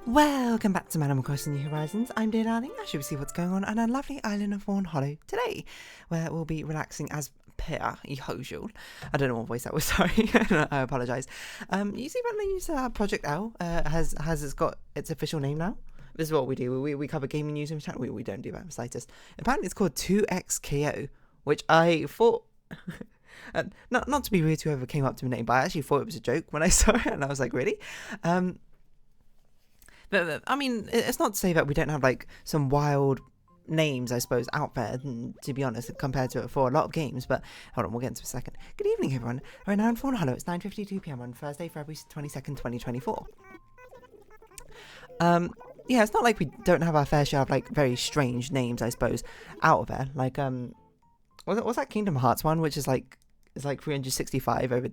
Welcome back to Animal Crossing New Horizons. I'm dear darling. I should see what's going on a lovely island of Fawnhollow today, where we'll be relaxing as per usual. I don't know what voice that was, sorry. I apologise. You see when they use Project L has it's got its official name now? This is what we do. We cover gaming news in chat. We don't do that in the slightest. Apparently it's called 2XKO, which I thought... not to be rude to whoever came up to the name, but I actually thought it was a joke when I saw it, and I was like, really? But I mean, it's not to say that we don't have like some wild names, I suppose, out there, to be honest, compared to it for a lot of games. But hold on, we'll get into a second. Good evening, everyone. Right now in Fawnhallow, it's 9:52 p.m. on Thursday, February 22nd, 2024. Yeah, it's not like we don't have our fair share of like very strange names, I suppose, out of there. Like what's that Kingdom Hearts one, which is like 365 over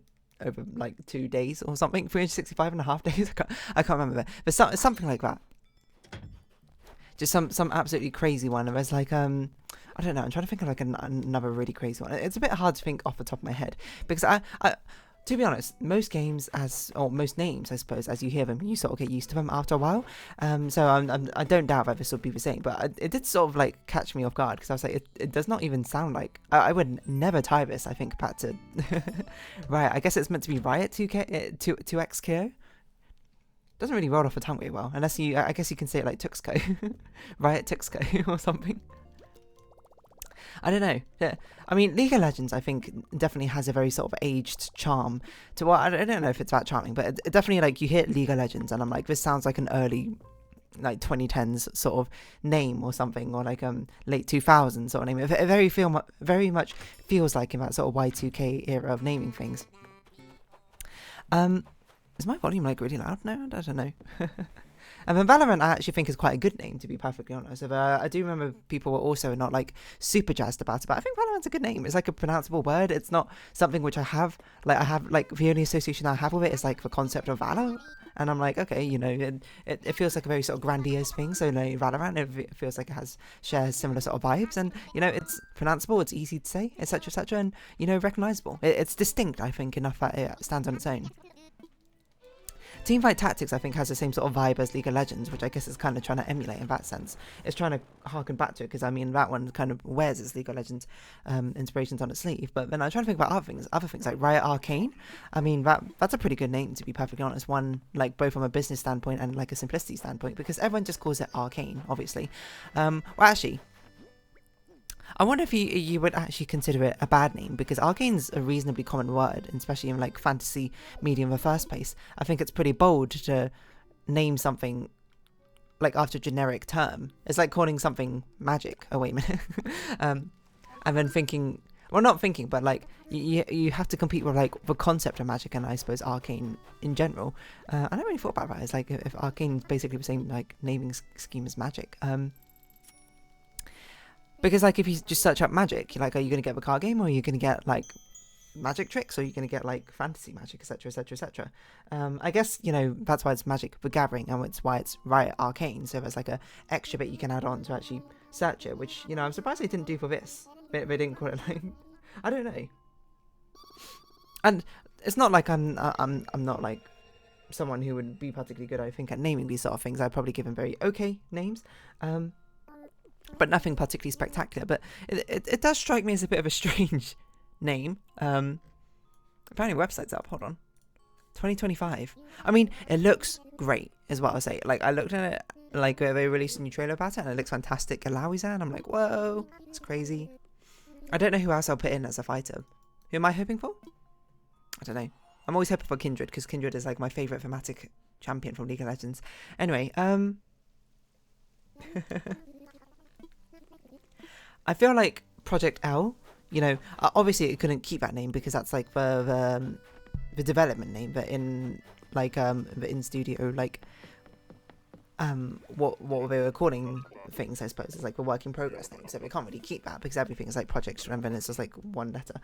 like 2 days or something, 365 and a half days. I can't remember, but something like that. Just some absolutely crazy one. And there's like I don't know. I'm trying to think of like another really crazy one. It's a bit hard to think off the top of my head because I to be honest, most games or most names, I suppose, as you hear them, you sort of get used to them after a while. So I don't doubt that this will be the same, but it did sort of like catch me off guard because I was like, it does not even sound like I would never tie this. I think back to Riot. I guess it's meant to be Riot 2XKO. Doesn't really roll off the tongue very well, unless I guess you can say it like Tuxco, Riot Tuxco or something. I don't know. Yeah. I mean, League of Legends, I think, definitely has a very sort of aged charm to what, I don't know if it's that charming, but it definitely, like, you hear League of Legends and I'm like, this sounds like an early, like, 2010s sort of name or something, or like late 2000s sort of name. It very much feels like in that sort of Y2K era of naming things. Is my volume, like, really loud now? I don't know. And then Valorant, I actually think is quite a good name, to be perfectly honest. I do remember people were also not like super jazzed about it, but I think Valorant's a good name. It's like a pronounceable word. It's not something which I have like the only association I have with it is like the concept of valor, and I'm like, okay, you know, it feels like a very sort of grandiose thing. So like Valorant, it feels like it shares similar sort of vibes, and you know, it's pronounceable, it's easy to say, etc., and you know, recognizable. It's distinct, I think, enough that it stands on its own. Teamfight Tactics, I think, has the same sort of vibe as League of Legends, which I guess is kind of trying to emulate in that sense. It's trying to harken back to it, because, I mean, that one kind of wears its League of Legends inspirations on its sleeve. But then I'm trying to think about other things like Riot Arcane. I mean, that's a pretty good name, to be perfectly honest. One, like, both from a business standpoint and, like, a simplicity standpoint, because everyone just calls it Arcane, obviously. Well, actually, I wonder if you would actually consider it a bad name, because Arcane's a reasonably common word, especially in like fantasy media in the first place. I think it's pretty bold to name something like after a generic term. It's like calling something magic. Oh wait a minute. And then thinking, well, not thinking, but like you have to compete with like the concept of magic, and I suppose Arcane in general. I never really thought about that. It's like if Arcane is basically the same like naming scheme as magic. Because, like, if you just search up magic, you're like, are you going to get the card game, or are you going to get, like, magic tricks, or are you going to get, like, fantasy magic, etc., etc., etc.? I guess, you know, that's why it's Magic the Gathering, and it's why it's Riot Arcane, so there's, like, a extra bit you can add on to actually search it, which, you know, I'm surprised they didn't do for this. They didn't call it, like, I don't know. And it's not like I'm not, like, someone who would be particularly good, I think, at naming these sort of things. I'd probably give them very okay names. But nothing particularly spectacular. But it does strike me as a bit of a strange name. Apparently website's up. Hold on. 2025. I mean, it looks great, is what I'll say. Like, I looked at it, like, they released a new trailer about it, and it looks fantastic. Alawi's and I'm like, whoa, it's crazy. I don't know who else I'll put in as a fighter. Who am I hoping for? I don't know. I'm always hoping for Kindred, because Kindred is, like, my favourite thematic champion from League of Legends. Anyway, I feel like Project L, you know, obviously it couldn't keep that name because that's like the development name, but in like the in studio, like what they were calling things, I suppose, is like the work in progress name. So they can't really keep that because everything is like projects, remember, and it's just like one letter.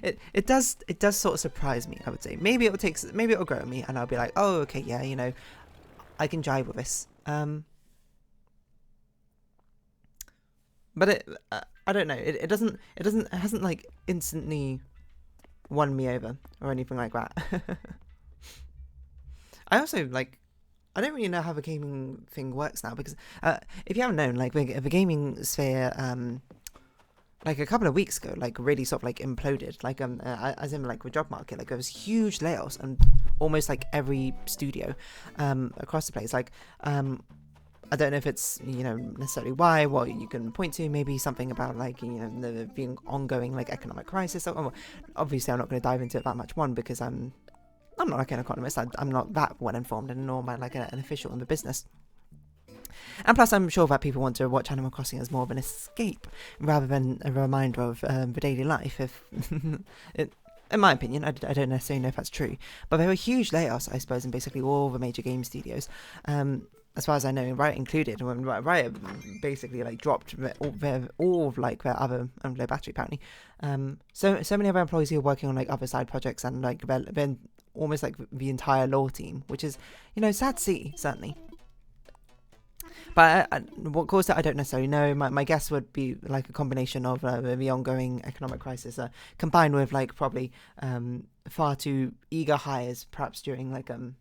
it does sort of surprise me, I would say. Maybe it'll grow on me, and I'll be like, oh, okay, yeah, you know, I can jive with this. But I don't know. It hasn't like instantly won me over or anything like that. I also like. I don't really know how the gaming thing works now because if you haven't known, like the gaming sphere, like a couple of weeks ago, like really sort of like imploded. Like as in like the job market, like there was huge layoffs and almost like every studio, across the place. Like I don't know if it's, you know, necessarily why, what you can point to, maybe something about like, you know, the being ongoing like economic crisis. So, obviously I'm not going to dive into it that much, one, because I'm not like an economist, I'm not that well informed, and nor am I like an official in the business. And plus I'm sure that people want to watch Animal Crossing as more of an escape rather than a reminder of the daily life. If in my opinion, I don't necessarily know if that's true, but there were huge layoffs, I suppose, in basically all the major game studios. As far as I know, Riot included, when Riot basically like dropped all of like their other low battery apparently. So many of our employees who are working on like other side projects and like then almost like the entire law team, which is, you know, sad to see, certainly. But what caused it, I don't necessarily know. My guess would be like a combination of the ongoing economic crisis, combined with like probably far too eager hires, perhaps during like I'm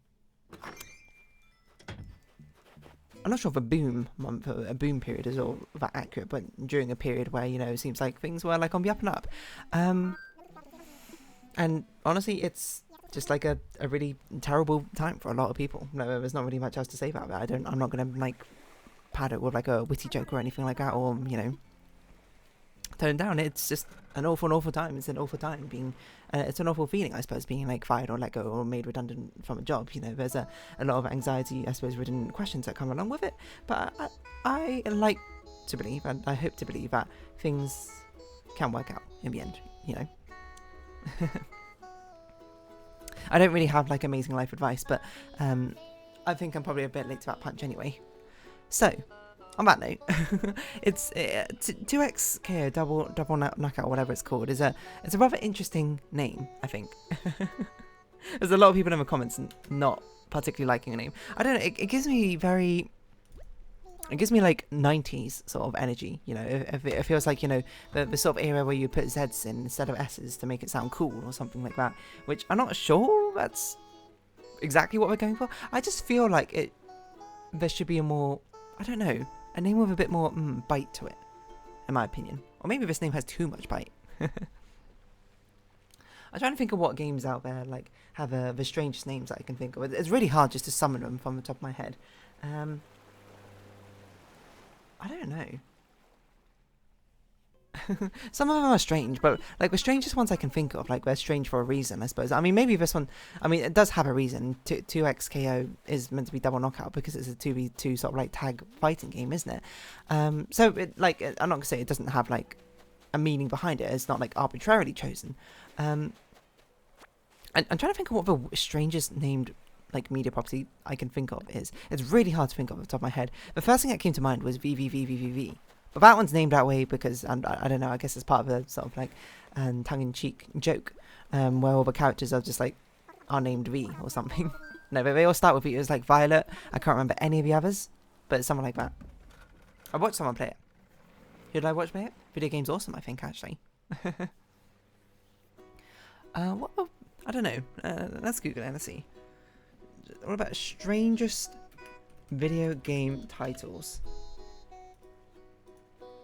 not sure if a boom period is all that accurate, but during a period where, you know, it seems like things were like on the up and up. And honestly, it's just like a really terrible time for a lot of people. No, there's not really much else to say about that. I'm not going to like pad it with like a witty joke or anything like that, or, you know, tone down. It's just an awful time. It's an awful time being, it's an awful feeling, I suppose, being like fired or let go or made redundant from a job. You know, there's a lot of anxiety, I suppose, ridden questions that come along with it. But I like to believe, and I hope to believe, that things can work out in the end, you know. I don't really have like amazing life advice, but I think I'm probably a bit late to that punch anyway. So, on that note, it's 2XKO double knockout, whatever it's called. It's a rather interesting name, I think. There's a lot of people in the comments not particularly liking the name. I don't know. It gives me like 90s sort of energy. You know, it feels like, you know, the sort of era where you put Z's in instead of S's to make it sound cool or something like that. Which I'm not sure that's exactly what we're going for. I just feel like there should be a more, I don't know, a name with a bit more bite to it, in my opinion. Or maybe this name has too much bite. I'm trying to think of what games out there like have the strangest names that I can think of. It's really hard just to summon them from the top of my head. I don't know. Some of them are strange, but like the strangest ones I can think of, like they're strange for a reason, I suppose. I mean, maybe this one, I mean, it does have a reason. 2XKO is meant to be double knockout because it's a 2v2 sort of like tag fighting game, isn't it? So it, like, I'm not gonna say it doesn't have like a meaning behind it. It's not like arbitrarily chosen. I'm trying to think of what the strangest named like media property I can think of is. It's really hard to think of off the top of my head. The first thing that came to mind was VVVVVV. But that one's named that way because, and I don't know, I guess it's part of a sort of like tongue-in-cheek joke, where all the characters are just like, are named V or something. No, but they all start with V. It was like Violet. I can't remember any of the others, but it's someone like that. I watched someone play it. Who did I watch play it? Video game's awesome, I think, actually. What? I don't know. Let's Google it. Let's see. What about strangest video game titles?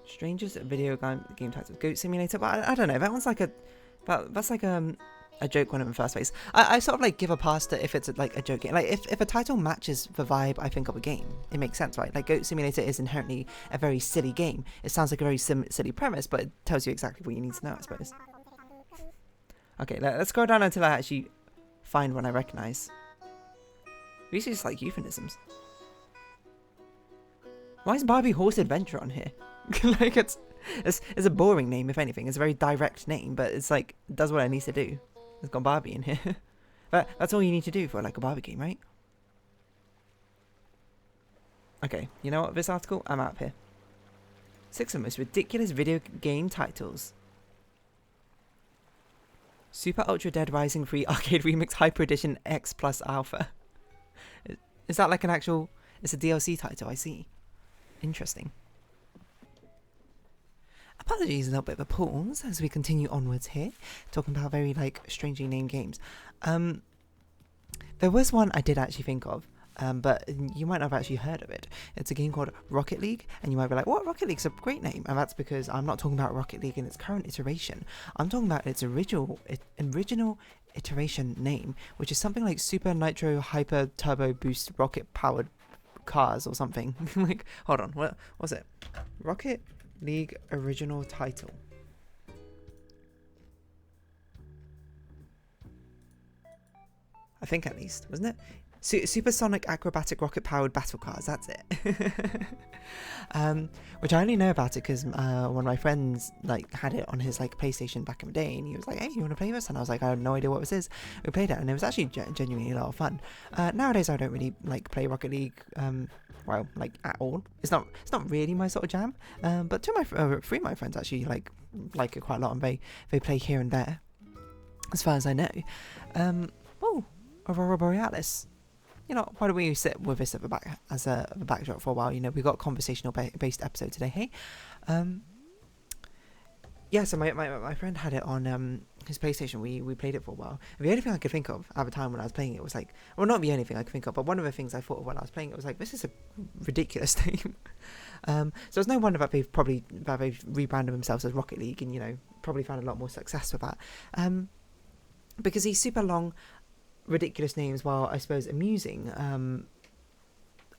Strangest video game titles. Goat Simulator, but I don't know. That one's like that's like a joke one in the first place. I sort of like give a pass to if it's like a joke game. Like if a title matches the vibe I think of a game, it makes sense, right? Like Goat Simulator is inherently a very silly game. It sounds like a very silly premise, but it tells you exactly what you need to know, I suppose. Okay, let's scroll down until I actually find one I recognize. These are just like euphemisms. Why is Barbie Horse Adventure on here? Like it's a boring name, if anything. It's a very direct name, but it's like, it does what it needs to do. It's got Barbie in here. That's all you need to do for like a Barbie game, right? Okay, you know what? This article, I'm out of here. 6 of the most ridiculous video game titles. Super Ultra Dead Rising 3 Arcade Remix Hyper Edition X Plus Alpha. Is that like an actual... It's a DLC title, I see. Interesting. Apologies, a little bit of a pause as we continue onwards here, talking about very like strangely named games. There was one I did actually think of, but you might not have actually heard of it. It's a game called Rocket League, and you might be like, what? Rocket League's a great name. And that's because I'm not talking about Rocket League in its current iteration. I'm talking about its original iteration name, which is something like Super Nitro Hyper Turbo Boost Rocket Powered Cars or something. Like, hold on, what was it? Rocket League original title. I think at least, wasn't it? Supersonic acrobatic rocket powered battle cars, that's it. Which I only know about it because one of my friends like had it on his like PlayStation back in the day, and he was like, hey, you want to play this? And I was like, I have no idea what this is. We played it, and it was actually genuinely a lot of fun. Nowadays I don't really like play Rocket League well, like at all. It's not really my sort of jam, but three of my friends actually like it quite a lot, and they play here and there as far as I know. Aurora Borealis. You know, why don't we sit with this at the back as a backdrop for a while? You know, we got a conversational based episode today. Hey, yeah. So my friend had it on his PlayStation. We played it for a while. And the only thing I could think of at the time when I was playing it was like, well, not the only thing I could think of, but one of the things I thought of when I was playing it was like, this is a ridiculous name. So it's no wonder that they've rebranded themselves as Rocket League, and you know, probably found a lot more success with that. Because these super long, ridiculous names, while I suppose amusing,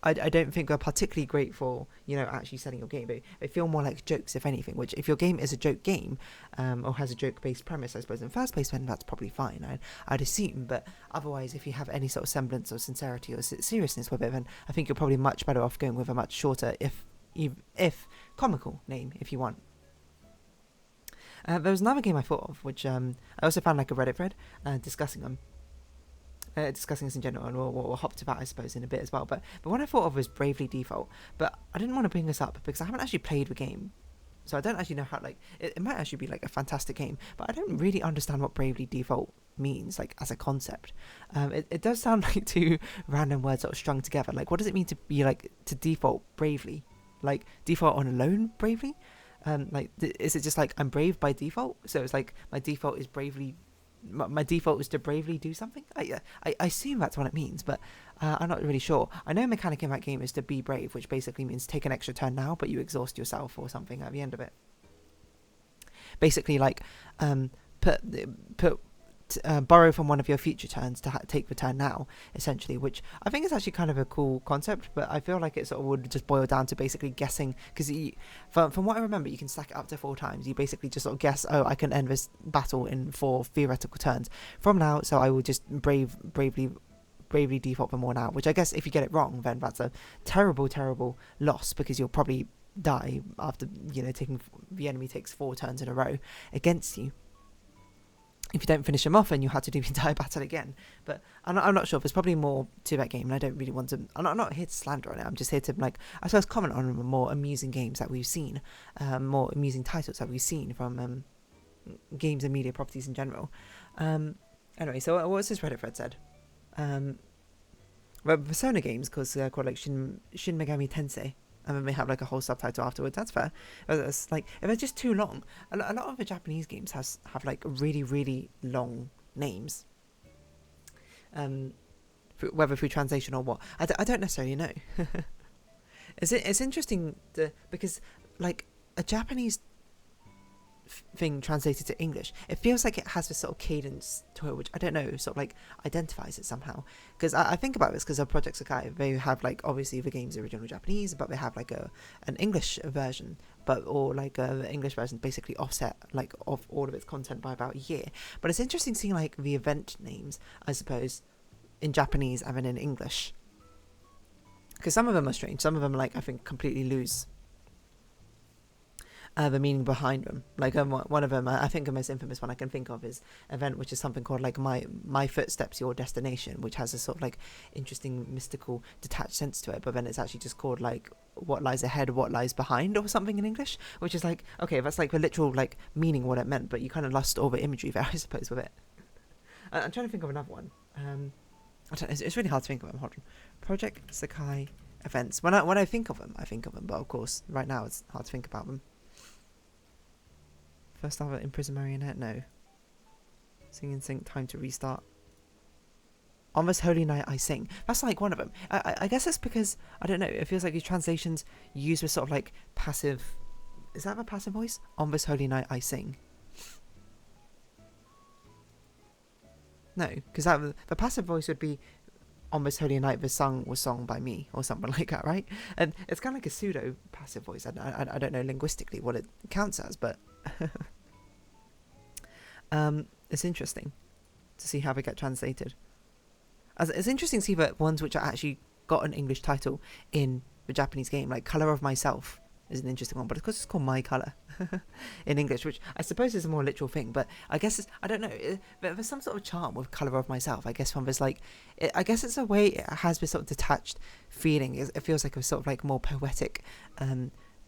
I don't think they're particularly great for, you know, actually selling your game. They feel more like jokes, if anything, which if your game is a joke game, or has a joke-based premise, I suppose in first place, then that's probably fine, I'd assume. But otherwise, if you have any sort of semblance of sincerity or seriousness with it, then I think you're probably much better off going with a much shorter, if comical name, if you want. There was another game I thought of, which I also found like a Reddit thread discussing them. Discussing this in general, and we'll hop to that, I suppose, in a bit as well. But one I thought of was Bravely Default. But I didn't want to bring this up because I haven't actually played the game, so I don't actually know how. Like, it might actually be like a fantastic game, but I don't really understand what Bravely Default means, like as a concept. It does sound like two random words sort of strung together. Like, what does it mean to be like to default bravely? Like default on alone bravely? Like, is it just like I'm brave by default? So it's like my default is bravely. My default is to bravely do something. I assume that's what it means, but I'm not really sure. I know a mechanic in that game is to be brave, which basically means take an extra turn now, but you exhaust yourself or something at the end of it. Basically, like borrow from one of your future turns to take the turn now, essentially, which I think is actually kind of a cool concept, but I feel like it sort of would just boil down to basically guessing, because from what I remember, you can stack it up to 4 times. You basically just sort of guess, oh, I can end this battle in 4 theoretical turns from now, so I will just bravely default for more now, which I guess if you get it wrong, then that's a terrible loss, because you'll probably die after, you know, the enemy takes 4 turns in a row against you. If you don't finish them off, and you have to do the entire battle again. But I'm not sure. There's probably more to that game, and I don't really want to. I'm not here to slander on it. I'm just here to, like, I suppose, comment on more amusing games that we've seen, more amusing titles that we've seen from games and media properties in general. Anyway, so what was this Reddit thread said? Well, Persona games called like Shin Megami Tensei. And then they have like a whole subtitle afterwards. That's fair. It's like, if they're just too long, a lot of the Japanese games have like really long names. Whether through translation or what, I don't necessarily know. It's interesting because like a Japanese thing translated to English, it feels like it has this sort of cadence to it, which I don't know, sort of like identifies it somehow. Because I think about this because of Project Sakai, they have like obviously the game's original Japanese, but they have like an English version, or like the English version basically offset like of all of its content by about a year. But it's interesting seeing like the event names, I suppose, in Japanese and then in English, because some of them are strange. Some of them, like, I think completely lose the meaning behind them. Like one of them, I think the most infamous one I can think of is event, which is something called like my footsteps your destination, which has a sort of like interesting mystical detached sense to it, but then it's actually just called like what lies ahead, what lies behind, or something in English, which is like, okay, that's like the literal like meaning what it meant, but you kind of lost all the imagery there, I suppose, with it. I'm trying to think of another one. It's really hard to think of them. Hold on. Project Sakai events. When I think of them, but of course right now it's hard to think about them. First ever Imprisoned Marionette, no. Sing in Sync, Time to Restart. On this holy night I sing. That's like one of them. I guess it's because, I don't know, it feels like these translations use this sort of like passive... Is that a passive voice? On this holy night I sing. No, because the passive voice would be on this holy night the song was sung by me, or something like that, right? And it's kind of like a pseudo passive voice. I don't know linguistically what it counts as, but it's interesting to see how they get translated. It's interesting to see the ones which are actually got an English title in the Japanese game, like Color of Myself is an interesting one, but of course it's called My Color in English, which I suppose is a more literal thing, but I guess it's, I don't know, there's some sort of charm with Color of Myself, I guess, from this, like, I guess it's a way it has this sort of detached feeling. It feels like a sort of like more poetic,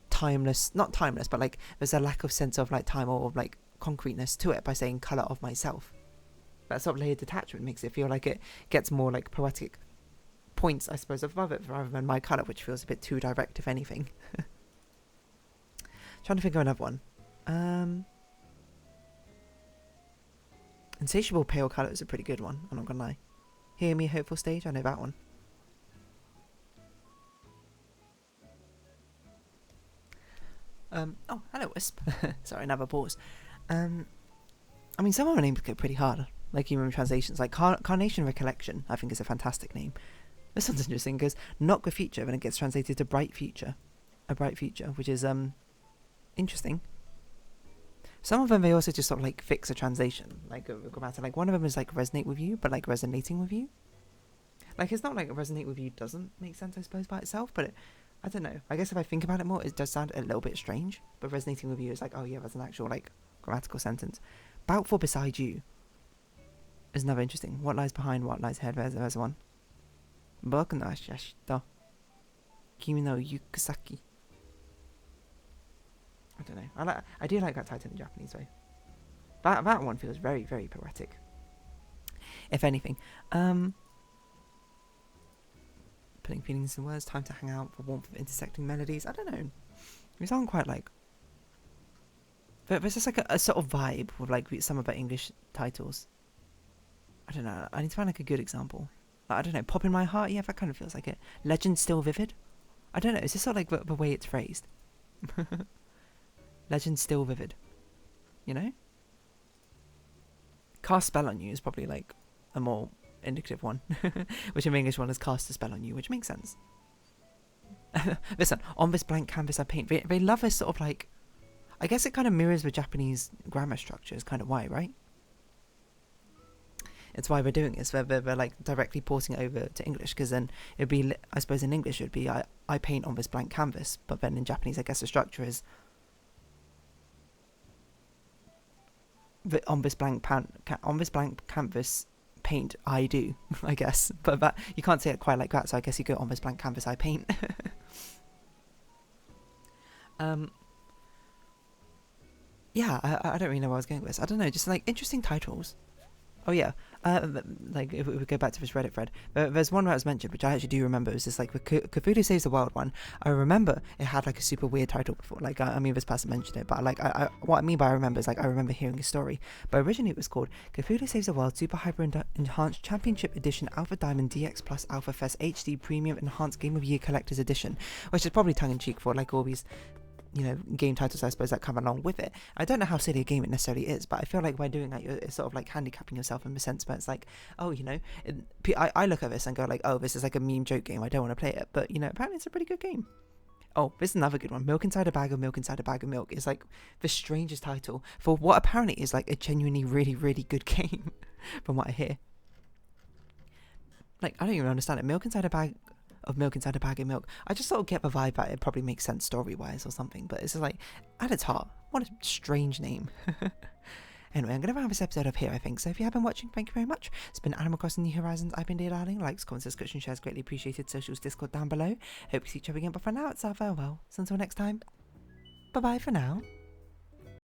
timeless, not timeless, but like there's a lack of sense of like time or like concreteness to it by saying Color of Myself. That sort of layered detachment makes it feel like it gets more like poetic points, I suppose, above it, rather than My Color, which feels a bit too direct, if anything. Trying to think of another one. Insatiable Pale Colour is a pretty good one, I'm not gonna lie. Hear Me Hopeful Stage, I know that one. Oh, hello Wisp. Sorry, another pause. I mean, some of my names go pretty hard, like even translations, like Carnation Recollection, I think is a fantastic name. This one's interesting because Not Good Future, then it gets translated to Bright Future. A Bright Future, which is, interesting. Some of them, they also just sort of like fix a translation, like a grammar. Like one of them is like Resonate With You, but like Resonating With You. Like it's not like Resonate With You doesn't make sense, I suppose, by itself, but I don't know. I guess if I think about it more, it does sound a little bit strange, but Resonating With You is like, oh yeah, that's an actual like grammatical sentence. Bout for Beside You is another interesting. What lies behind, what lies ahead, there's one. Boku no ashita Kimi no Yukusaki. I don't know. I do like that title in Japanese though. That one feels very, very poetic. If anything. Putting feelings in words, time to hang out, for warmth of intersecting melodies. I don't know. These aren't quite like... There's just like a sort of vibe with like some of the English titles. I don't know. I need to find like a good example. Like, I don't know. Pop in My Heart? Yeah, that kind of feels like it. Legend Still Vivid? I don't know. It's just sort of like the way it's phrased. Legend Still Vivid. You know? Cast Spell on You is probably like a more indicative one. Which in the English one is Cast a Spell on You, which makes sense. Listen, on this blank canvas I paint. They love this sort of like... I guess it kind of mirrors the Japanese grammar structure, is kind of why, right? It's why we're doing this. They're like directly porting it over to English, because then it'd be, I suppose in English it would be I paint on this blank canvas, but then in Japanese I guess the structure is on this blank canvas paint I do, I guess. But that you can't say it quite like that, so I guess you go on this blank canvas I paint. Yeah, I don't really know where I was going with this. I don't know, just like interesting titles. Oh yeah, like if we go back to this Reddit thread, there's one that was mentioned, which I actually do remember. It was just like the Cthulhu Saves the World one. I remember it had like a super weird title before. Like I mean, this person mentioned it, but like what I mean by I remember is like I remember hearing a story. But originally it was called Cthulhu Saves the World Super Hyper Enhanced Championship Edition Alpha Diamond DX Plus Alpha Fest HD Premium Enhanced Game of Year Collector's Edition, which is probably tongue in cheek for like all these, you know, game titles I suppose that come along with it. I don't know how silly a game it necessarily is, but I feel like by doing that you're sort of like handicapping yourself in the sense where it's like, oh, you know, I look at this and go like, oh, this is like a meme joke game, I don't want to play it, but you know, apparently it's a pretty good game. Oh, this is another good one. Milk Inside a Bag of Milk Inside a Bag of Milk is like the strangest title for what apparently is like a genuinely really, really good game from what I hear. Like, I don't even understand it. Milk Inside a Bag of Milk Inside a Bag of Milk. I just sort of get the vibe that it probably makes sense story-wise or something, but it's just like, at its heart, what a strange name. Anyway, I'm going to wrap this episode up here, I think. So if you have been watching, thank you very much. It's been Animal Crossing New Horizons. I've been Dear Darling. Likes, comments, subscription, shares greatly appreciated. Socials, Discord down below. Hope you see each other again, but for now, it's our farewell. So until next time, bye-bye for now.